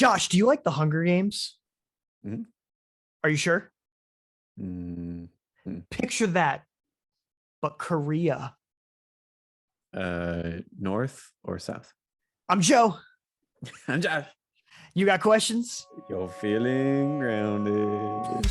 Josh, do you like the Hunger Games? Mhm. Are you sure? Mm, Picture that, but Korea. North or south? I'm Joe. I'm Josh. You got questions? You're feeling grounded.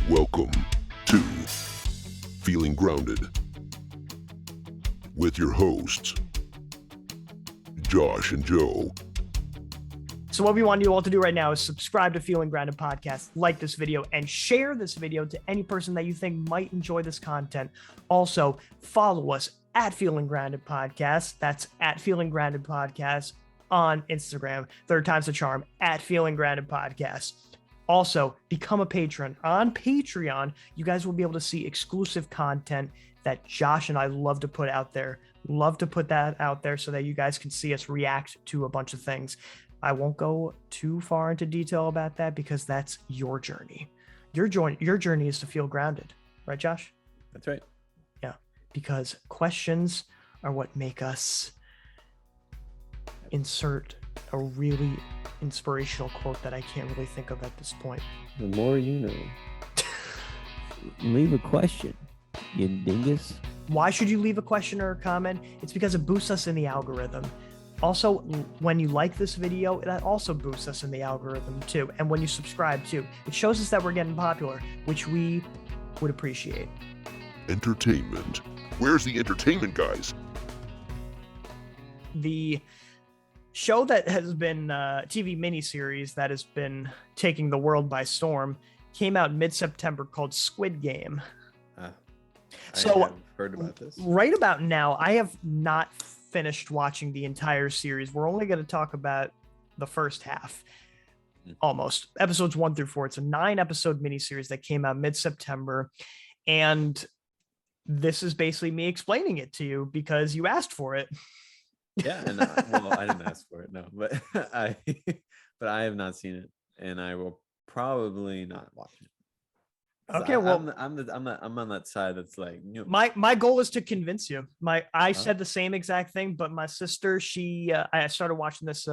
Welcome to Feeling Grounded with your hosts, Josh and Joe. So what we want you all to do right now is subscribe to Feeling Grounded Podcast, like this video, and share this video to any person that you think might enjoy this content. Also, follow us at Feeling Grounded Podcast. That's at Feeling Grounded Podcast on Instagram. Third time's the charm, at Feeling Grounded Podcast. Also, become a patron. On Patreon, you guys will be able to see exclusive content that Josh and I love to put out there. Love to put that out there so that you guys can see us react to a bunch of things. I won't go too far into detail about that because that's your journey. Your journey is to feel grounded, right, Josh? That's right. Yeah, because questions are what make us insert a really inspirational quote that I can't really think of at this point. The more you know. Leave a question, you dingus. Why should you leave a question or a comment? It's because it boosts us in the algorithm. Also, when you like this video, that also boosts us in the algorithm too. And when you subscribe too, it shows us that we're getting popular, which we would appreciate. Entertainment. Where's the entertainment, guys? The show that has been TV miniseries that has been taking the world by storm came out mid-September called Squid Game. I have heard about this. Right about now, I have not finished watching the entire series. We're only going to talk about the first half, almost episodes 1 through 4. It's a 9-episode miniseries that came out mid-September, and this is basically me explaining it to you because you asked for it. Yeah, and well, I didn't ask for it, no, but I have not seen it, and I will probably not watch it. Okay, well, I'm on that side that's like, you know, my goal is to convince you. I said the same exact thing, but my sister, I started watching this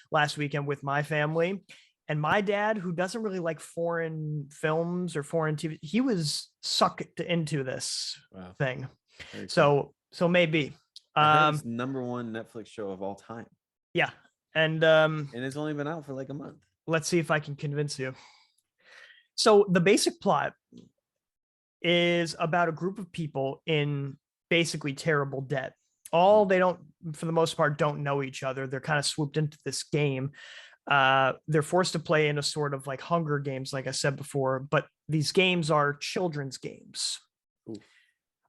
last weekend with my family, and my dad, who doesn't really like foreign films or foreign TV, he was sucked into this thing. So maybe. I heard it's #1 Netflix show of all time. Yeah, and it's only been out for like a month. Let's see if I can convince you. So the basic plot is about a group of people in basically terrible debt. They don't, for the most part, don't know each other. They're kind of swooped into this game. They're forced to play in a sort of like Hunger Games, like I said before, but these games are children's games.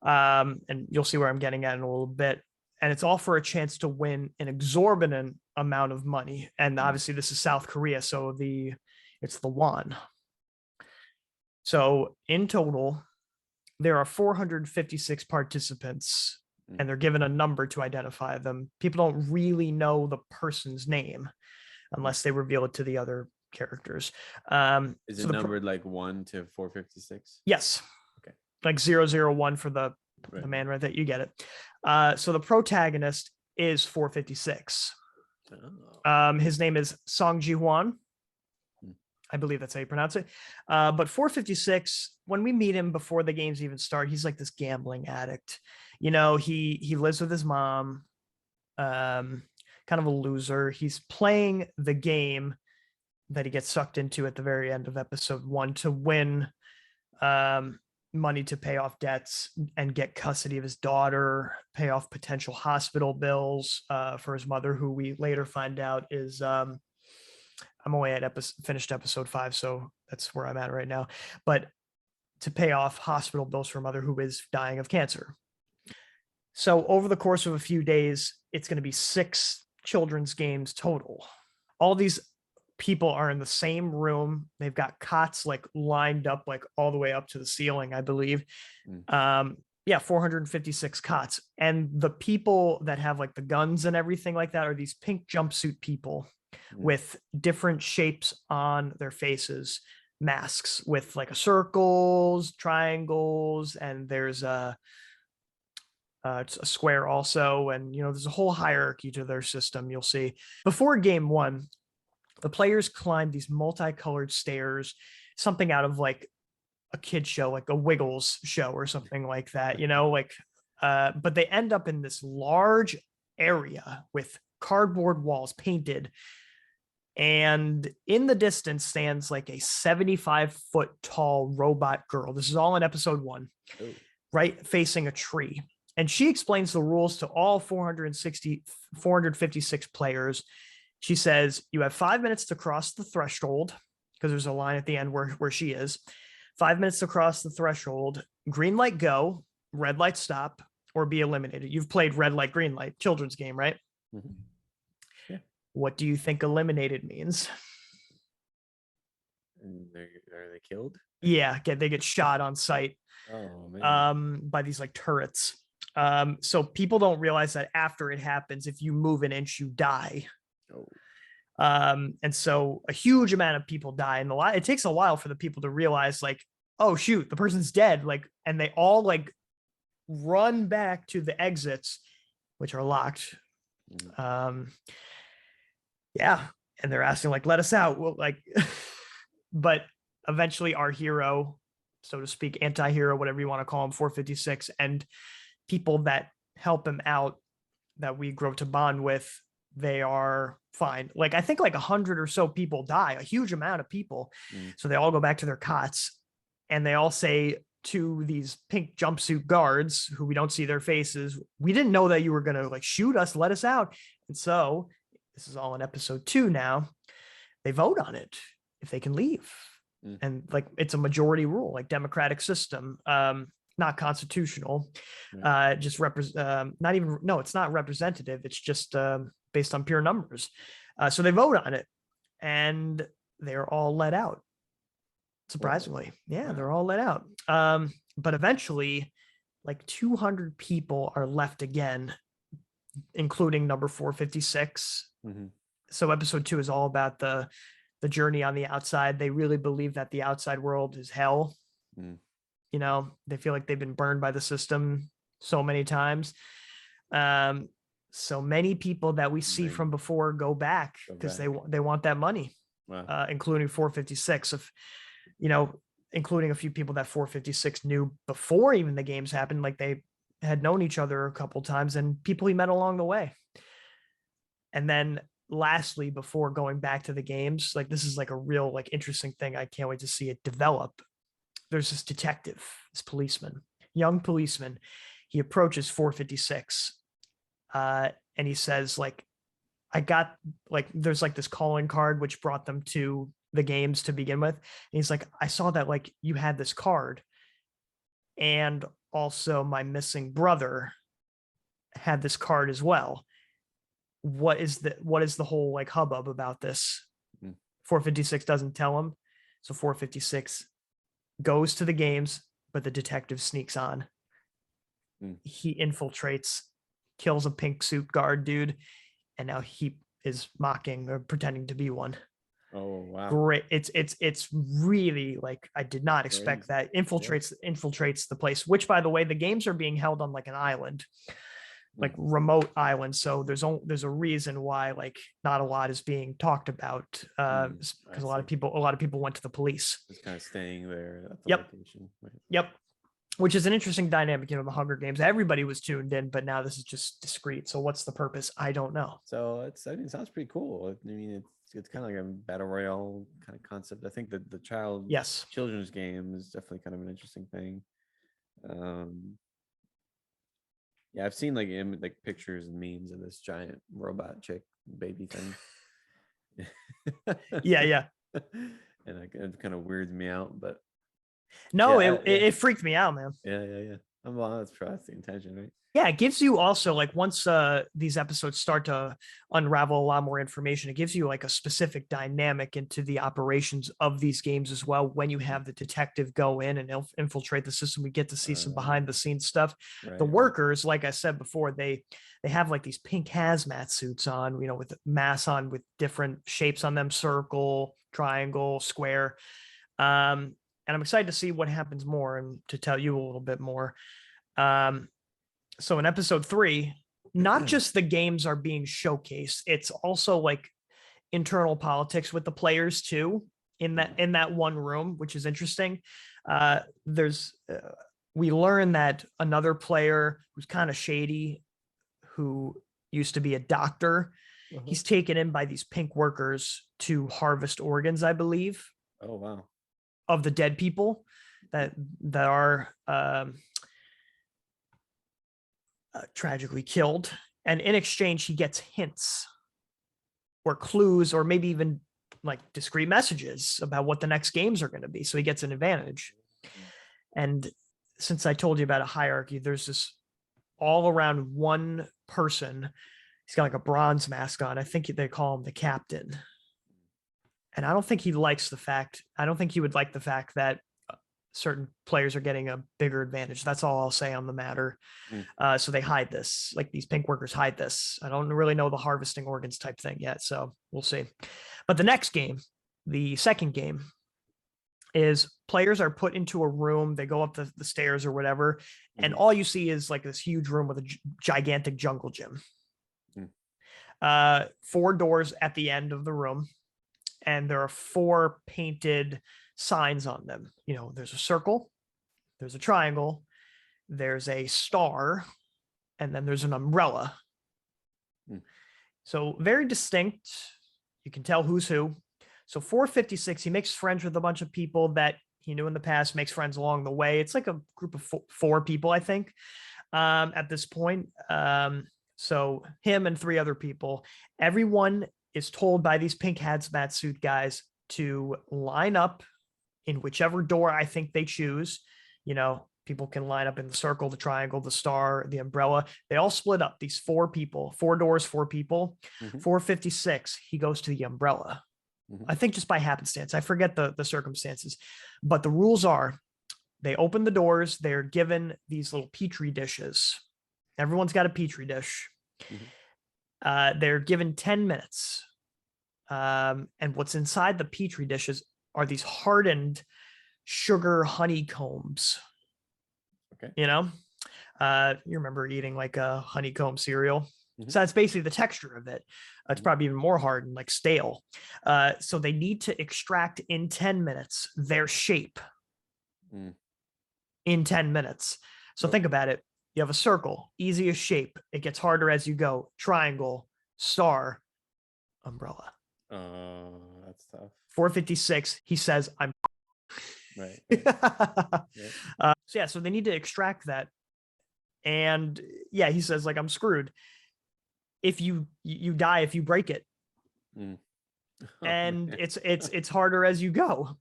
And you'll see where I'm getting at in a little bit. And it's all for a chance to win an exorbitant amount of money. And obviously this is South Korea, so it's the won. So in total, there are 456 participants, and they're given a number to identify them. People don't really know the person's name unless they reveal it to the other characters. Is it numbered like 1 to 456? Yes. Okay. Like 001 for the man right there. You get it. So the protagonist is 456. His name is Song Ji-hwan. I believe that's how you pronounce it. But 456, when we meet him before the games even start, he's like this gambling addict. You know, he lives with his mom, kind of a loser. He's playing the game that he gets sucked into at the very end of episode 1 to win money to pay off debts and get custody of his daughter, pay off potential hospital bills for his mother, who we later find out is... I'm only at finished episode 5, so that's where I'm at right now. But to pay off hospital bills for a mother who is dying of cancer. So over the course of a few days, it's going to be 6 children's games total. All these people are in the same room. They've got cots like lined up like all the way up to the ceiling, I believe. 456 cots. And the people that have like the guns and everything like that are these pink jumpsuit people with different shapes on their faces. masks with like a circles, triangles, and there's it's a square also. And, there's a whole hierarchy to their system. You'll see before game one, the players climb these multicolored stairs, something out of like a kid show, like a Wiggles show or something like that, but they end up in this large area with cardboard walls painted. And in the distance stands like a 75-foot tall robot girl. This is all in episode 1, right? Facing a tree. And she explains the rules to all 456 players. She says, you have 5 minutes to cross the threshold, because there's a line at the end where she is. 5 minutes to cross the threshold. Green light, go. Red light, stop, or be eliminated. You've played red light, green light, children's game, right? Mm-hmm. Yeah. What do you think eliminated means? Are they killed? Yeah, they get shot on sight. Oh man. By these like turrets. So people don't realize that after it happens, if you move an inch, you die. Oh. And so a huge amount of people die, and it takes a while for the people to realize, like, oh shoot, the person's dead. Like, and they all like run back to the exits, which are locked. Yeah, and they're asking like, let us out. Well, like, but eventually our hero, so to speak, anti-hero, whatever you want to call him, 456, and people that help him out that we grow to bond with, they are fine. Like, I think like 100 or so people die, a huge amount of people. So they all go back to their cots, and they all say to these pink jumpsuit guards, who we don't see their faces, we didn't know that you were going to like shoot us, let us out. And so this is all in episode 2 now. They vote on it if they can leave. And like, it's a majority rule, like democratic system, not constitutional, just not even, no, it's not representative. It's just based on pure numbers. So they vote on it, and they're all let out. Surprisingly. Yeah, they're all let out. But eventually, like 200 people are left again, including number 456. So episode 2 is all about the journey on the outside. They really believe that the outside world is hell. They feel like they've been burned by the system so many times. So many people that we see from before go back because they want that money. Wow. Including 456, including a few people that 456 knew before even the games happened. Like, they had known each other a couple times, and people he met along the way. And then lastly, before going back to the games, like, this is like a real like interesting thing. I can't wait to see it develop. There's this detective, this policeman, young policeman. He approaches 456, and he says, like, I got, like, there's like this calling card which brought them to the games to begin with. And he's like, I saw that like you had this card, and also my missing brother had this card as well. What is the whole like hubbub about this? 456 doesn't tell him. So 456 goes to the games, but the detective sneaks on. He infiltrates, kills a pink suit guard dude, and now he is mocking or pretending to be one. Oh wow. Great. It's really like, I did not expect that. Infiltrates the place, which, by the way, the games are being held on like an island, like remote island. So there's a reason why like not a lot is being talked about, because a lot of people went to the police. Just kind of staying there at the location. Right. Yep. Which is an interesting dynamic, the Hunger Games. Everybody was tuned in, but now this is just discreet. So what's the purpose? I don't know. So it sounds pretty cool. I mean, it's kind of like a battle royale kind of concept. I think that the children's game is definitely kind of an interesting thing. Yeah, I've seen like pictures and memes of this giant robot chick baby thing. yeah. And it kind of weirds me out, but no, it freaked me out, man. Yeah. Well, that's the intention, right? Yeah, it gives you also, like, once these episodes start to unravel a lot more information, it gives you like a specific dynamic into the operations of these games as well. When you have the detective go in and infiltrate the system, we get to see some behind the scenes stuff. Right. The workers, like I said before, they have like these pink hazmat suits on, with masks on with different shapes on them: circle, triangle, square. And I'm excited to see what happens more and to tell you a little bit more. So in episode 3, not just the games are being showcased, it's also like internal politics with the players too in that one room, which is interesting. We learn that another player who's kind of shady, who used to be a doctor, he's taken in by these pink workers to harvest organs, I believe. Oh, wow. Of the dead people that are tragically killed. And in exchange, he gets hints or clues, or maybe even like discrete messages about what the next games are going to be. So he gets an advantage. And since I told you about a hierarchy, there's this all around one person. He's got like a bronze mask on. I think they call him the captain. And I don't think he would like the fact that certain players are getting a bigger advantage. That's all I'll say on the matter. So they hide this, like these pink workers hide this. I don't really know the harvesting organs type thing yet, so we'll see. But the next game, the second game, is players are put into a room. They go up the stairs or whatever, and all you see is like this huge room with a gigantic jungle gym. 4 doors at the end of the room. And there are 4 painted signs on them. You know, there's a circle, there's a triangle, there's a star, and then there's an umbrella. So very distinct. You can tell who's who. So 456, he makes friends with a bunch of people that he knew in the past, makes friends along the way. It's like a group of 4 people, I think, at this point. So him and 3 other people, everyone is told by these pink hazmat suit guys to line up in whichever door I think they choose. You know, people can line up in the circle, the triangle, the star, the umbrella. They all split up, these 4 people, 4 doors, 4 people. 456, he goes to the umbrella. I think just by happenstance. I forget the circumstances. But the rules are, they open the doors, they're given these little petri dishes. Everyone's got a petri dish. They're given 10 minutes. And what's inside the petri dishes are these hardened sugar honeycombs. Okay. You know, you remember eating like a honeycomb cereal. So that's basically the texture of it. It's probably even more hardened, like stale. So they need to extract in 10 minutes their shape in 10 minutes. So think about it. You have a circle, easiest shape. It gets harder as you go. Triangle, star, umbrella. That's tough. 456, he says, I'm right. So they need to extract that. And yeah, he says, like, I'm screwed. If you die if you break it. And it's harder as you go.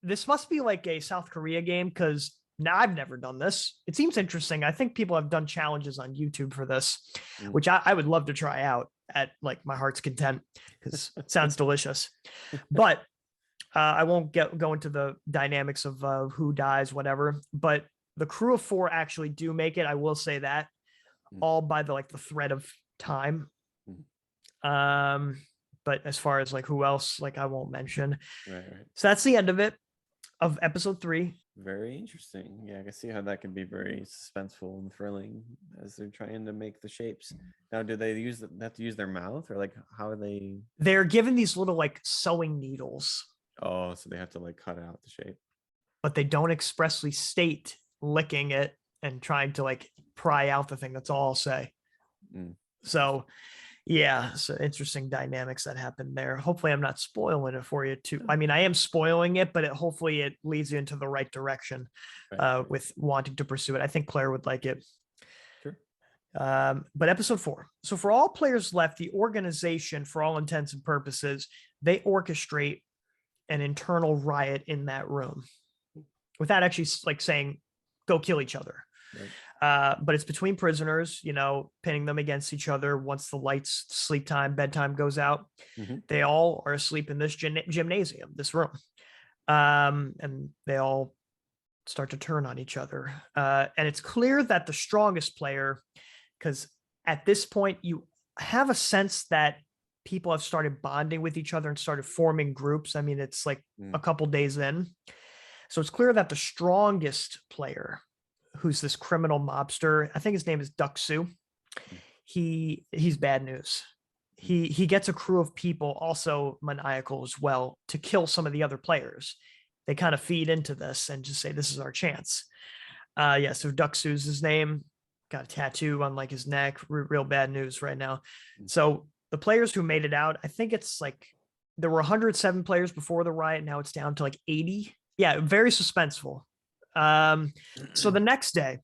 This must be like a South Korea game, because now I've never done this. It seems interesting. I think people have done challenges on YouTube for this, which I would love to try out at like my heart's content, because it sounds delicious. But I won't go into the dynamics of who dies, whatever. But the crew of 4 actually do make it. I will say that, all by the thread of time. But as far as like who else, like I won't mention. Right. So that's the end of it, of episode 3. Very interesting. Yeah, I can see how that can be very suspenseful and thrilling as they're trying to make the shapes. Now, do they have to use their mouth, or like how are they? They're given these little like sewing needles. Oh, so they have to like cut out the shape. But they don't expressly state licking it and trying to like pry out the thing. That's all I'll say. So yeah, so interesting dynamics that happen there. Hopefully I'm not spoiling it for you too. I mean, I am spoiling it, but hopefully it leads you into the right direction with wanting to pursue it. I think Claire would like it. Sure. But episode 4. So for all players left, the organization, for all intents and purposes, they orchestrate an internal riot in that room without actually like saying, go kill each other. Right. But it's between prisoners, you know, pinning them against each other. Once the lights, sleep time, bedtime goes out, they all are asleep in this gymnasium, this room. And they all start to turn on each other. And it's clear that the strongest player, because at this point you have a sense that people have started bonding with each other and started forming groups. I mean, it's like a couple days in. So it's clear that the strongest player, who's this criminal mobster, I think his name is Duck Sue, he's bad news. He gets a crew of people, also maniacal as well, to kill some of the other players. They kind of feed into this and just say, this is our chance. So Duck Sue's his name, got a tattoo on like his neck, real bad news right now. So the players who made it out, I think it's like there were 107 players before the riot. Now it's down to like 80. Yeah, very suspenseful. So the next day,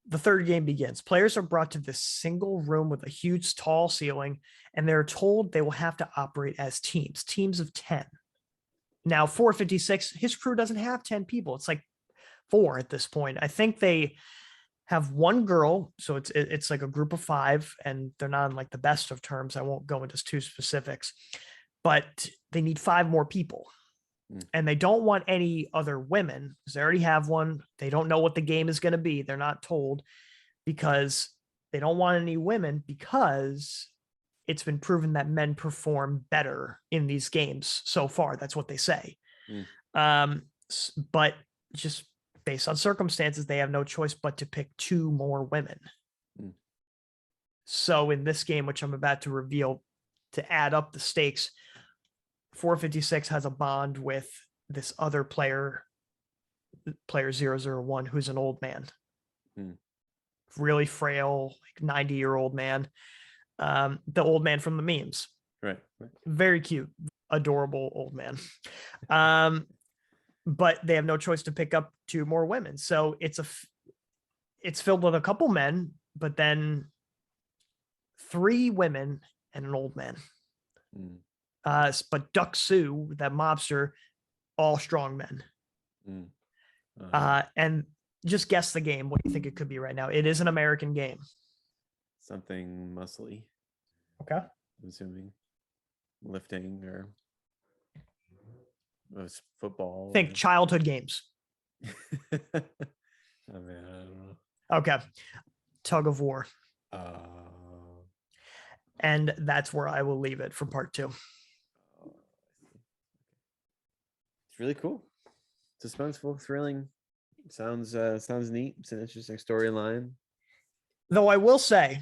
the third game begins. Players are brought to this single room with a huge tall ceiling, and they're told they will have to operate as teams of 10. Now, 456, his crew doesn't have 10 people. It's like 4 at this point. I think they have one girl, so it's like a group of 5, and they're not on like the best of terms. I won't go into too specifics, but they need 5 more people. And they don't want any other women because they already have one. They don't know what the game is going to be. They're not told because they don't want any women because it's been proven that men perform better in these games so far. That's what they say. But just based on circumstances, they have no choice but to pick 2 more women. So in this game, which I'm about to reveal to add up the stakes, 456 has a bond with this other player 001, who's an old man, really frail, like 90-year-old man. The old man from the memes, right? Very cute, adorable old man. But they have no choice to pick up 2 more women. So it's filled with a couple men, but then 3 women and an old man. But Duck Sue, that mobster, all strong men. And just guess the game. What do you think it could be right now? It is an American game. Something muscly. Okay. I'm assuming lifting or football. Think childhood games. I mean, I don't know. Okay. Tug of war. And that's where I will leave it for part 2. It's really cool, suspenseful, thrilling. Sounds neat. It's an interesting storyline. Though I will say,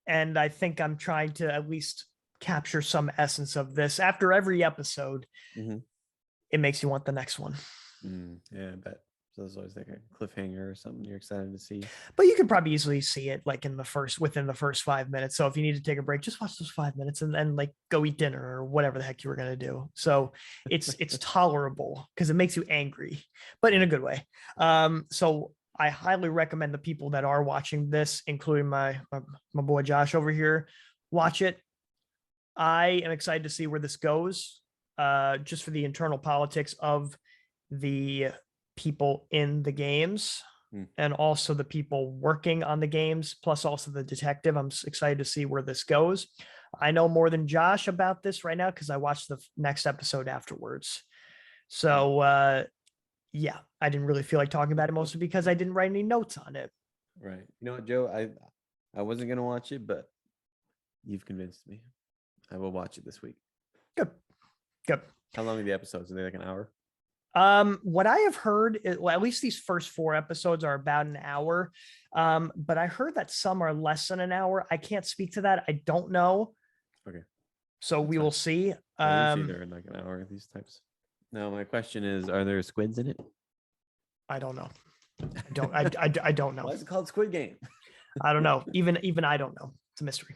and I think I'm trying to at least capture some essence of this, after every episode, it makes you want the next one. Yeah, I bet. So there's always like a cliffhanger or something you're excited to see. But you could probably easily see it like within the first 5 minutes. So if you need to take a break, just watch those 5 minutes and then like go eat dinner or whatever the heck you were going to do. So it's tolerable because it makes you angry, but in a good way. So I highly recommend the people that are watching this, including my boy Josh over here, watch it. I am excited to see where this goes, just for the internal politics of the people in the games and also the people working on the games, plus also the detective. I'm excited to see where this goes. I know more than Josh about this right now because I watched the next episode afterwards. So I didn't really feel like talking about it, mostly because I didn't write any notes on it. Right. You know what, Joe? I wasn't gonna watch it, but you've convinced me. I will watch it this week. Good. How long are the episodes? Are they like an hour? What I have heard is, well, at least these first 4 episodes are about an hour. But I heard that some are less than an hour. I can't speak to that. I don't know. Okay. So we will see. Usually they're in like an hour, these types. Now my question is, are there squids in it? I don't know. I don't know. Why is it called Squid Game? I don't know. Even I don't know. It's a mystery.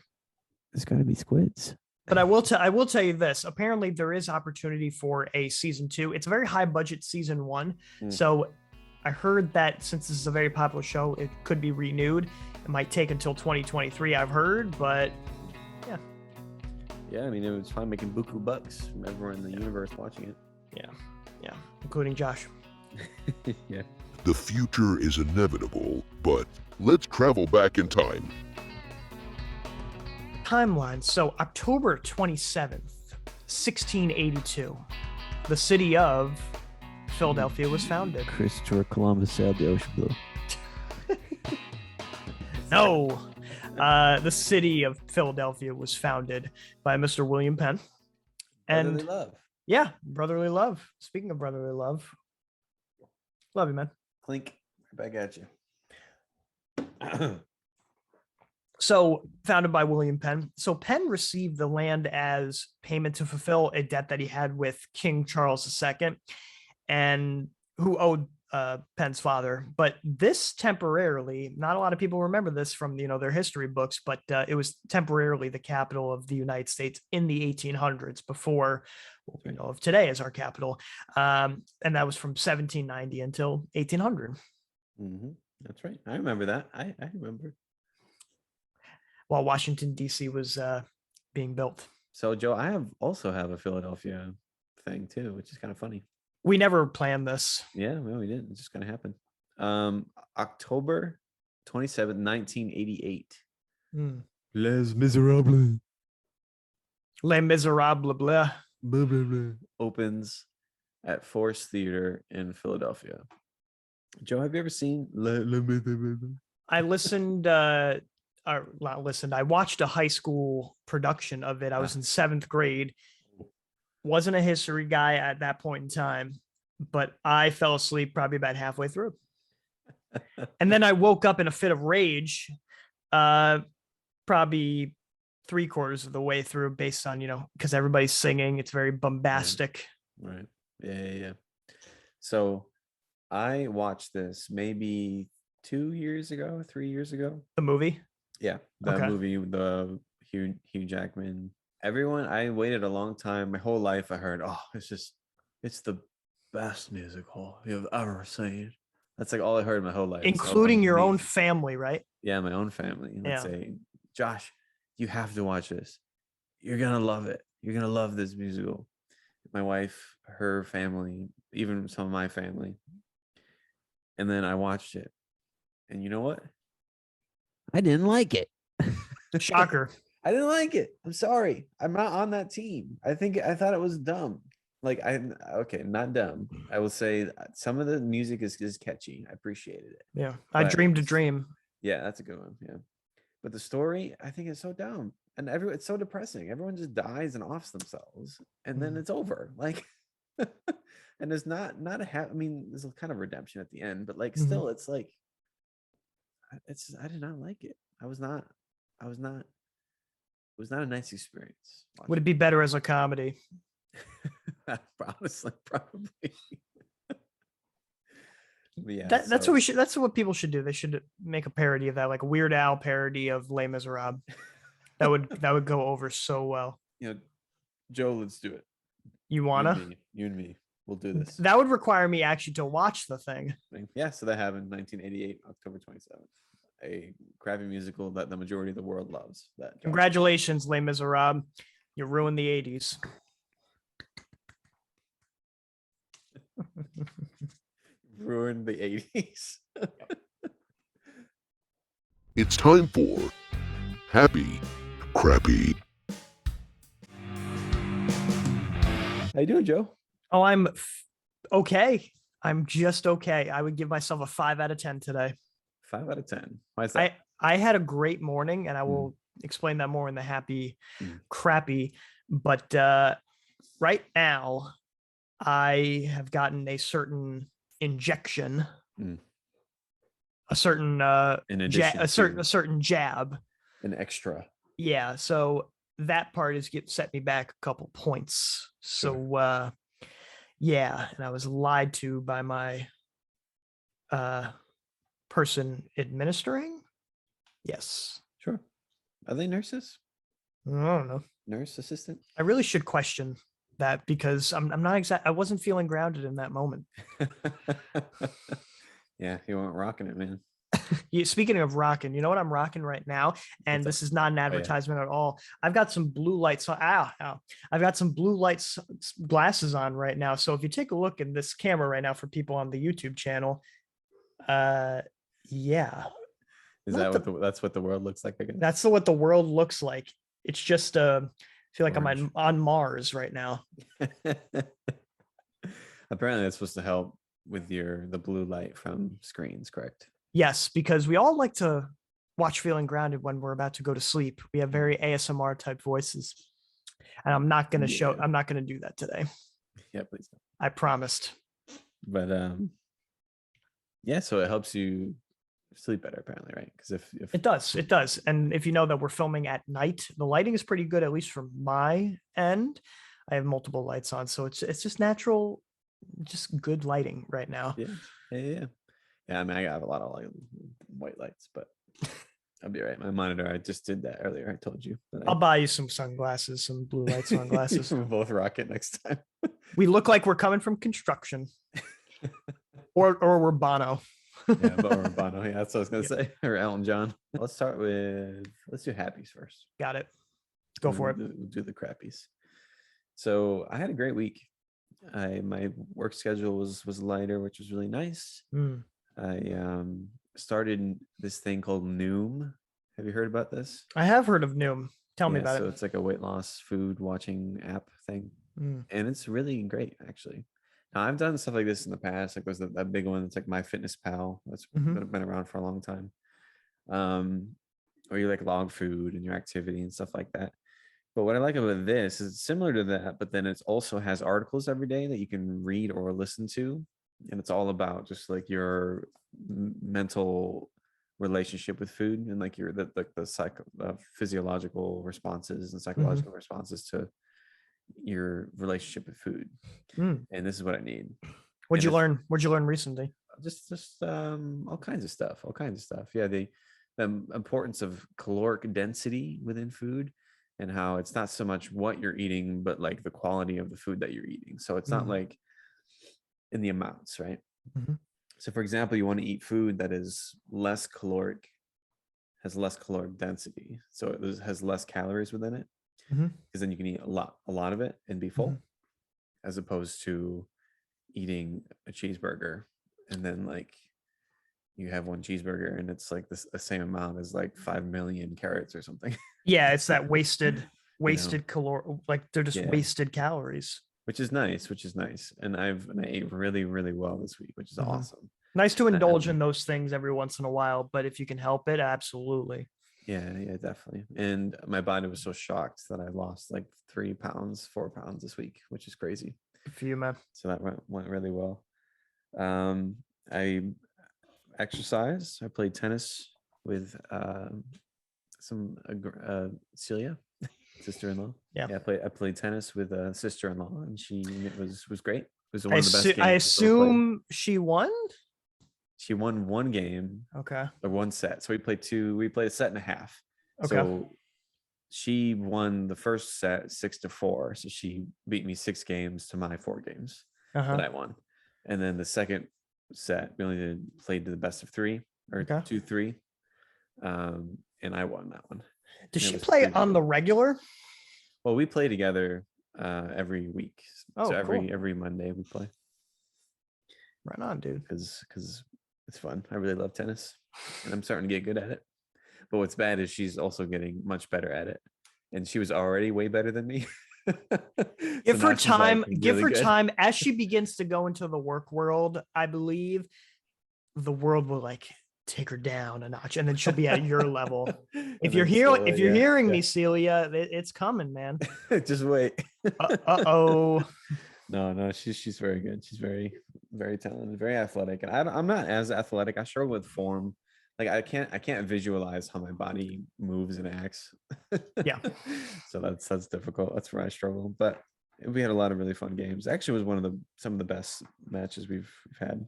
There's got to be squids. But I will tell you this. Apparently, there is opportunity for a season 2. It's a very high budget season 1. So I heard that since this is a very popular show, it could be renewed. It might take until 2023, I've heard, but yeah. Yeah, I mean, it was fun making buku bucks from everyone in the universe watching it. Yeah, including Josh. Yeah. The future is inevitable, but let's travel back in time. Timeline. So October 27th, 1682, the city of Philadelphia was founded. Christopher Columbus sailed the ocean blue. No. The city of Philadelphia was founded by Mr. William Penn. Brotherly And love. yeah, brotherly love. Speaking of brotherly love, love you, man. Clink. Right back at you. So founded by William Penn. So Penn received the land as payment to fulfill a debt that he had with King Charles II, and who owed Penn's father. But this temporarily, not a lot of people remember this from their history books, but it was temporarily the capital of the United States in the 1800s before what we know of today as our capital. And that was from 1790 until 1800. Mm-hmm. That's right. I remember that. I remember. While Washington, D.C. was being built. So, Joe, I also have a Philadelphia thing too, which is kind of funny. We never planned this. Yeah, well, we didn't. It just kind of happened. October 27th, 1988. Les Miserables. Les Miserables. Blah. Blah, blah, blah. Opens at Force Theater in Philadelphia. Joe, have you ever seen I listened, or not listened. I watched a high school production of it. I was in 7th grade. Wasn't a history guy at that point in time, but I fell asleep probably about halfway through. And then I woke up in a fit of rage, probably 3/4 of the way through, based on, because everybody's singing. It's very bombastic. Right. Yeah. So I watched this maybe 2 years ago, 3 years ago. The movie? Yeah, the movie, the Hugh Jackman. Everyone, I waited a long time. My whole life, I heard, oh, it's the best musical you've ever seen. That's like all I heard my whole life. Including your own family, right? Yeah, my own family. Let's say, Josh, you have to watch this. You're gonna love it. You're gonna love this musical. My wife, her family, even some of my family. And then I watched it. And you know what? I didn't like it. Shocker. I didn't like it. I'm sorry. I'm not on that team. I thought it was dumb. Not dumb. I will say some of the music is catchy. I appreciated it. Yeah. I dreamed a dream. Yeah, that's a good one. Yeah. But the story, I think, is so dumb. And it's so depressing. Everyone just dies and offs themselves. And then it's over. Like, and there's not a I mean, there's a kind of redemption at the end, but still, it's like, I did not like it. It was not a nice experience. Would it be better as a comedy? Honestly, probably. Yeah, that's what we should. That's what people should do. They should make a parody of that, like a Weird Al parody of Les Miserables. That would go over so well. Joe, let's do it. You wanna? You and me. We'll do this. That would require me actually to watch the thing. Yeah, so that happened 1988, October 27th. A crappy musical that the majority of the world loves. Congratulations, Les Miserables. You ruined the 80s. Ruined the 80s. It's time for Happy Crappy. How you doing, Joe? Oh, I'm okay. I'm just okay. I would give myself a 5 out of 10 today. 5 out of 10. Why is that? I had a great morning, and I will explain that more in the happy crappy. But right now, I have gotten a certain injection, a certain a certain jab, an extra. Yeah, so that part is set me back a couple points. So yeah, and I was lied to by my person administering. Yes. Sure. Are they nurses? I don't know. Nurse assistant? I really should question that, because I'm not I wasn't feeling grounded in that moment. Yeah, you weren't rocking it, man. Speaking of rocking, you know what I'm rocking right now? And this is not an advertisement at all. I've got some blue lights. I've got some blue lights glasses on right now. So if you take a look in this camera right now for people on the YouTube channel, yeah. Is that that's what the world looks like? I guess? That's what the world looks like. It's just I feel like Orange. I'm on Mars right now. Apparently that's supposed to help with the blue light from screens, correct? Yes, because we all like to watch Feeling Grounded when we're about to go to sleep. We have very ASMR type voices. And I'm not gonna Yeah. I'm not gonna do that today. Yeah, please. Don't. I promised. But yeah, so it helps you sleep better apparently, right? Because if It does. And if you know that we're filming at night, the lighting is pretty good, at least from my end. I have multiple lights on, so it's just natural, just good lighting right now. yeah. I mean, I have a lot of like white lights, but I'll be right. My monitor, I just did that earlier. I told you. I'll buy you some sunglasses, some blue light sunglasses. We'll both rock it next time. We look like we're coming from construction, or we're Bono. Yeah, but we're Bono. Yeah, that's what I was gonna say. Or Elton John. Let's do happies first. Got it. Go for it. We'll do the crappies. So I had a great week. My work schedule was lighter, which was really nice. I started this thing called Noom. Have you heard about this? I have heard of Noom. Tell me about so it. it's like a weight loss food watching app thing, and it's really great actually. Now, I've done stuff like this in the past. Like there's that big one that's like MyFitnessPal. That's been around for a long time. Or you like log food and your activity and stuff like that. But what I like about this is it's similar to that, but then it also has articles every day that you can read or listen to. And it's all about just like your mental relationship with food and like the physiological responses and psychological responses to your relationship with food. And this is what I need. What'd you learn recently? Just all kinds of stuff. Yeah, the importance of caloric density within food, and how it's not so much what you're eating, but like the quality of the food that you're eating. So it's not like in the amounts, right? So for example, you want to eat food that is less caloric, has less caloric density, so it has less calories within it, because then you can eat a lot of it and be full, as opposed to eating a cheeseburger and then like you have one cheeseburger and it's like the same amount as like 5 million carrots or something. Yeah, it's that wasted like they're just wasted calories. Which is nice. And I ate really, really well this week, which is awesome. Nice to indulge in those things every once in a while, but if you can help it, absolutely. Yeah, definitely. And my body was so shocked that I lost like 4 pounds this week, which is crazy. Good for you, man. So that went really well. I exercised. I played tennis with Celia, sister-in-law. Yeah, I played tennis with a sister-in-law, and it was great. It was one of the best games. I assume she won. She won one game. Okay. Or one set. So we played a set and a half. Okay. So she won the first set 6-4. So she beat me 6 games to my 4 games that I won. And then the second set, we only played to the best of 3 or 2-3. And I won that one. Does she play on the regular? Well, we play together every week. Oh, so cool. every Monday we play. Right on, dude. Because it's fun. I really love tennis, and I'm starting to get good at it. But what's bad is she's also getting much better at it, and she was already way better than me. Give her time. Give her time as she begins to go into the work world. I believe the world will like take her down a notch, and then she'll be at your level. If you're hearing me, Celia, it's coming, man. Just wait. Uh-oh. No, she's very good. She's very, very talented, very athletic. And I'm not as athletic. I struggle with form. Like I can't visualize how my body moves and acts. Yeah. So that's difficult. That's where I struggle. But we had a lot of really fun games. Actually, it was some of the best matches we've had.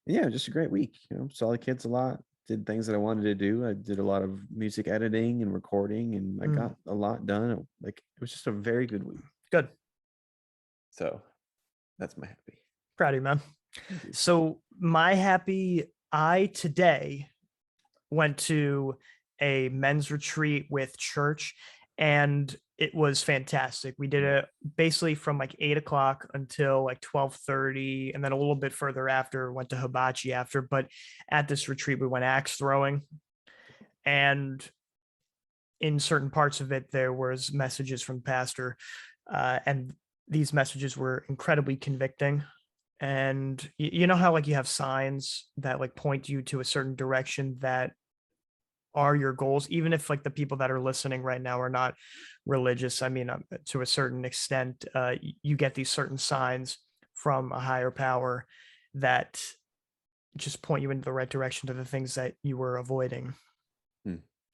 Yeah, just a great week. Saw the kids a lot. Did things that I wanted to do. I did a lot of music editing and recording, and I got a lot done. Like it was just a very good week. Good. So that's my happy. Proud of you, man. So my happy, I today went to a men's retreat with church, and it was fantastic. We did it basically from like 8 o'clock until like 12:30, and then a little bit further after went to hibachi after. But at this retreat, we went axe throwing, and in certain parts of it, there was messages from the pastor, and these messages were incredibly convicting. and you know how like you have signs that like point you to a certain direction that are your goals, even if like the people that are listening right now are not religious. I mean, to a certain extent, you get these certain signs from a higher power that just point you into the right direction to the things that you were avoiding.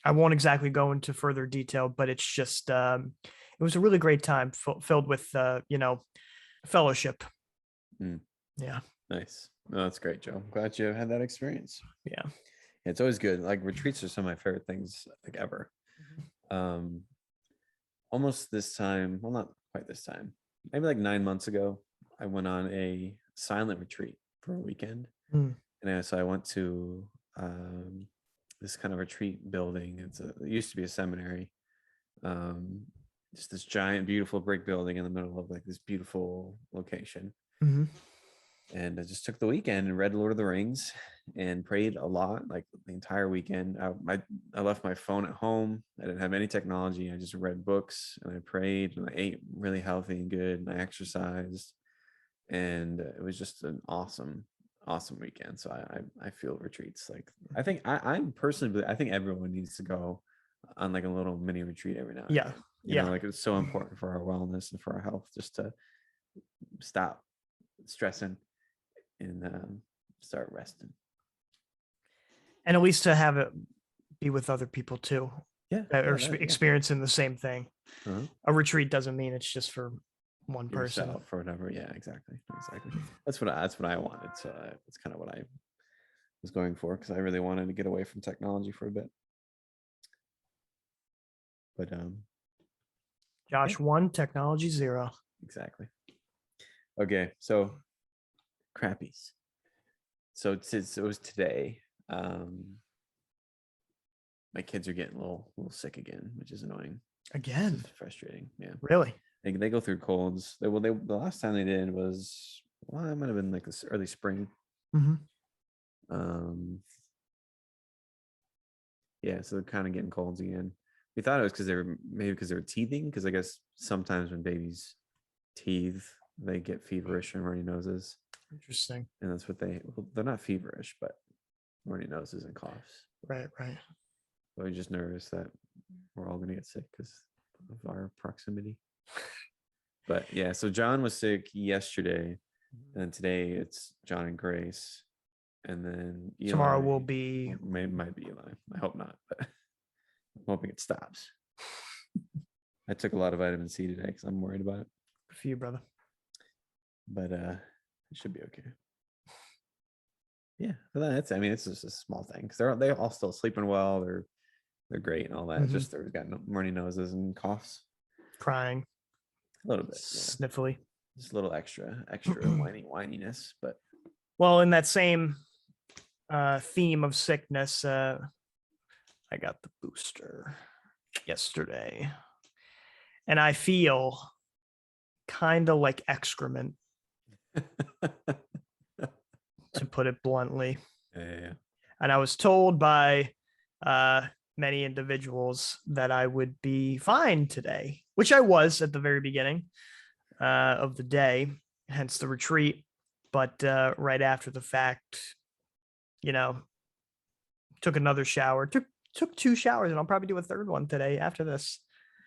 I won't exactly go into further detail, but it's just it was a really great time filled with fellowship. Yeah. Nice. No, that's great, Joe. I'm glad you had that experience. Yeah. It's always good. Like retreats are some of my favorite things like ever. Almost this time, well, not quite this time, maybe like 9 months ago, I went on a silent retreat for a weekend. And so I went to this kind of retreat building. It used to be a seminary. Just this giant, beautiful brick building in the middle of like this beautiful location. And I just took the weekend and read Lord of the Rings and prayed a lot, like the entire weekend. I left my phone at home. I didn't have any technology. I just read books and I prayed and I ate really healthy and good and I exercised. And it was just an awesome weekend. So I feel retreats. Like I think I'm personally, I think everyone needs to go on like a little mini retreat every now and then. You know, like it's so important for our wellness and for our health just to stop stressing and start resting, and at least to have it be with other people too, that are experiencing the same thing. A retreat doesn't mean it's just for one person for whatever. Exactly. That's what I wanted, so that's kind of what I was going for, because I really wanted to get away from technology for a bit. But Josh 1, technology 0. Exactly. Okay, so crappies. So it was today. My kids are getting a little sick again, which is annoying. Again? It's frustrating. Yeah. Really? They go through colds. The last time they did was, well, it might have been like this early spring. Yeah, so they're kind of getting colds again. We thought it was because they were teething, because I guess sometimes when babies teeth, they get feverish and runny noses. Interesting. And that's what they're not feverish, but runny noses and coughs. Right. So we're just nervous that we're all going to get sick because of our proximity. But yeah, so John was sick yesterday, and today it's John and Grace, and then Eli, tomorrow will be might be Eli. I hope not, but I'm hoping it stops. I took a lot of vitamin C today because I'm worried about it. Good for you, brother. But it should be okay. Yeah, but it's just a small thing, because they're all still sleeping well. They're great and all that. It's just they've got runny noses and coughs, crying a little bit, sniffly, just a little extra whininess. But well, in that same theme of sickness, I got the booster yesterday, and I feel kind of like excrement, to put it bluntly. Yeah. And I was told by many individuals that I would be fine today, which I was at the very beginning of the day, hence the retreat. But right after the fact, took another shower, took 2 showers, and I'll probably do a third one today after this,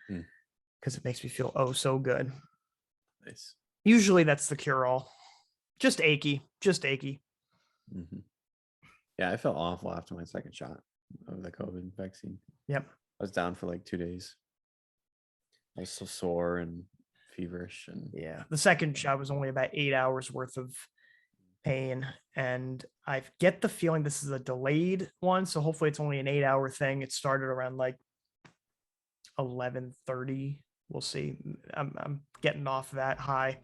because it makes me feel so good. Nice. Usually that's the cure-all. Just achy. Yeah, I felt awful after my second shot of the COVID vaccine. Yep. I was down for like 2 days. I was so sore and feverish, and yeah, the second shot was only about 8 hours worth of pain, and I get the feeling this is a delayed one, so hopefully it's only an 8-hour thing. It started around like 11:30. We'll see. I'm getting off that high.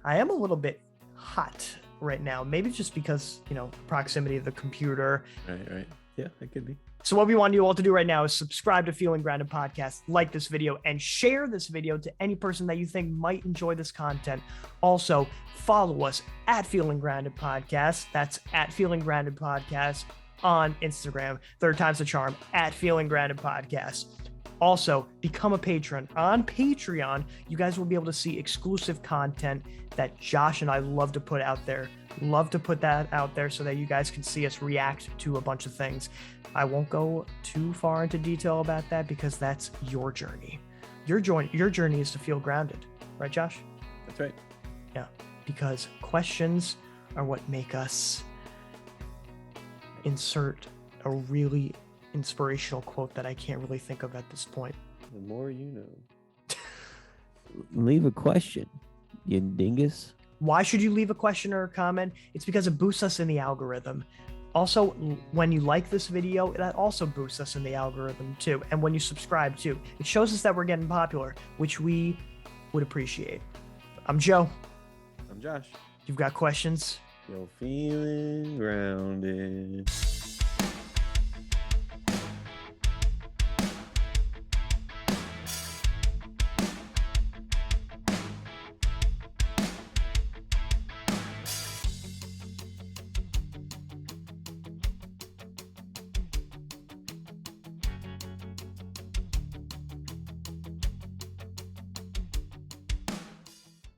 I am a little bit hot right now, maybe just because proximity of the computer. Right. Yeah, it could be. So what we want you all to do right now is subscribe to Feeling Grounded Podcast, like this video, and share this video to any person that you think might enjoy this content. Also, follow us at Feeling Grounded Podcast. That's at Feeling Grounded Podcast on Instagram. 3rd time's the charm, at Feeling Grounded Podcast. Also, become a patron. On Patreon, you guys will be able to see exclusive content that Josh and I love to put out there. Love to put that out there so that you guys can see us react to a bunch of things. I won't go too far into detail about that because that's your journey. Your journey is to feel grounded, right, Josh? That's right. Yeah, because questions are what make us insert a really inspirational quote that I can't really think of at this point. The more you know. Leave a question, you dingus. Why should you leave a question or a comment? It's because it boosts us in the algorithm. Also, when you like this video, that also boosts us in the algorithm too. And when you subscribe too, it shows us that we're getting popular, which we would appreciate. I'm Joe. I'm Josh. You've got questions? You're feeling grounded.